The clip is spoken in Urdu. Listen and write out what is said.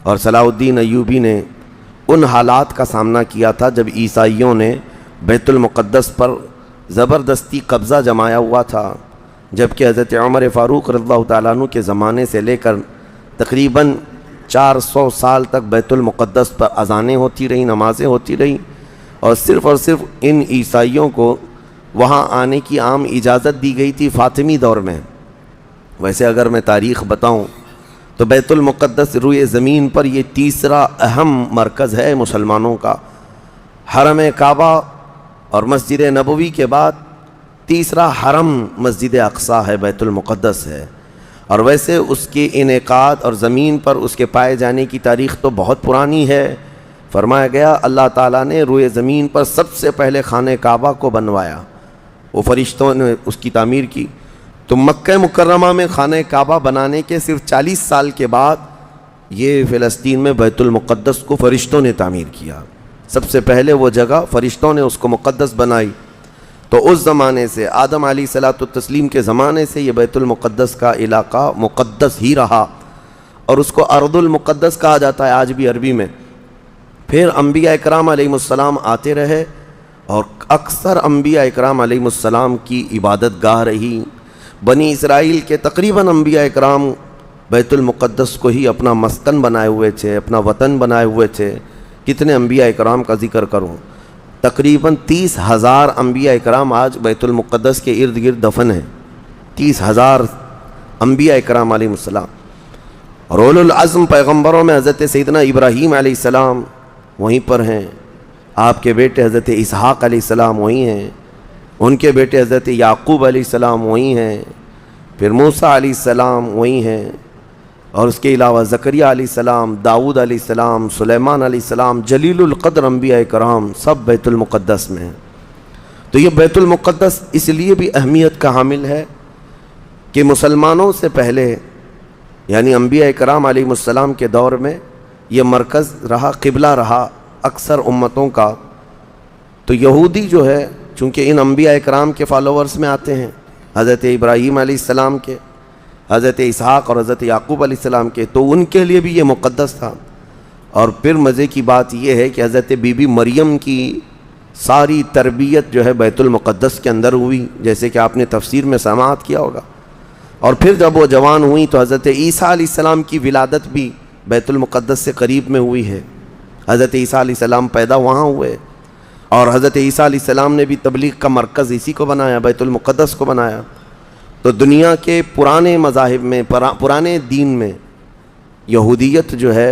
اور صلاح الدین ایوبی نے ان حالات کا سامنا کیا تھا جب عیسائیوں نے بیت المقدس پر زبردستی قبضہ جمایا ہوا تھا، جبکہ حضرت عمر فاروق رضی اللہ تعالیٰ عنہ کے زمانے سے لے کر تقریباً 400 سال تک بیت المقدس پر اذانیں ہوتی رہیں، نمازیں ہوتی رہیں، اور صرف ان عیسائیوں کو وہاں آنے کی عام اجازت دی گئی تھی فاطمی دور میں۔ ویسے اگر میں تاریخ بتاؤں تو بیت المقدس روئے زمین پر یہ تیسرا اہم مرکز ہے مسلمانوں کا۔ حرم کعبہ اور مسجد نبوی کے بعد تیسرا حرم مسجد اقصیٰ ہے، بیت المقدس ہے۔ اور ویسے اس کے انعقاد اور زمین پر اس کے پائے جانے کی تاریخ تو بہت پرانی ہے۔ فرمایا گیا اللہ تعالیٰ نے روئے زمین پر سب سے پہلے خانہ کعبہ کو بنوایا، وہ فرشتوں نے اس کی تعمیر کی۔ تو مکہ مکرمہ میں خانہ کعبہ بنانے کے صرف 40 سال کے بعد یہ فلسطین میں بیت المقدس کو فرشتوں نے تعمیر کیا۔ سب سے پہلے وہ جگہ فرشتوں نے اس کو مقدس بنائی۔ تو اس زمانے سے آدم علیہ الصلوۃ والتسلیم کے زمانے سے یہ بیت المقدس کا علاقہ مقدس ہی رہا، اور اس کو ارض المقدس کہا جاتا ہے آج بھی عربی میں۔ پھر انبیاء اکرام علیہ السلام آتے رہے، اور اکثر انبیاء اکرام علیہ السلام کی عبادت گاہ رہی۔ بنی اسرائیل کے تقریباً انبیاء اکرام بیت المقدس کو ہی اپنا مسکن بنائے ہوئے تھے، اپنا وطن بنائے ہوئے تھے۔ کتنے انبیاء اکرام کا ذکر کروں، تقریباً 30,000 انبیاء اکرام آج بیت المقدس کے ارد گرد دفن ہیں۔ 30,000 انبیاء اکرام علیہ السلام۔ اور اولو العزم پیغمبروں میں حضرت سیدنا ابراہیم علیہ السلام وہیں پر ہیں، آپ کے بیٹے حضرت اسحاق علیہ السلام وہیں ہیں، ان کے بیٹے حضرت یعقوب علیہ السلام وہیں ہیں، پھر موسیٰ علیہ السلام وہیں ہیں، اور اس کے علاوہ زکریہ علیہ السلام، داؤد علیہ السلام، سلیمان علیہ السلام، جلیل القدر انبیاء کرام سب بیت المقدس میں ہیں۔ تو یہ بیت المقدس اس لیے بھی اہمیت کا حامل ہے کہ مسلمانوں سے پہلے یعنی انبیاء کرام علیہ السلام کے دور میں یہ مرکز رہا، قبلہ رہا اکثر امتوں کا۔ تو یہودی جو ہے چونکہ ان انبیاء کرام کے فالوورز میں آتے ہیں، حضرت ابراہیم علیہ السلام کے، حضرت اسحاق اور حضرت یعقوب علیہ السلام کے، تو ان کے لیے بھی یہ مقدس تھا۔ اور پھر مزے کی بات یہ ہے کہ حضرت بی بی مریم کی ساری تربیت جو ہے بیت المقدس کے اندر ہوئی، جیسے کہ آپ نے تفسیر میں سماعت کیا ہوگا۔ اور پھر جب وہ جوان ہوئی تو حضرت عیسیٰ علیہ السلام کی ولادت بھی بیت المقدس سے قریب میں ہوئی ہے۔ حضرت عیسیٰ علیہ السلام پیدا وہاں ہوئے، اور حضرت عیسیٰ علیہ السلام نے بھی تبلیغ کا مرکز اسی کو بنایا، بیت المقدس کو بنایا۔ تو دنیا کے پرانے مذاہب میں، پرانے دین میں یہودیت جو ہے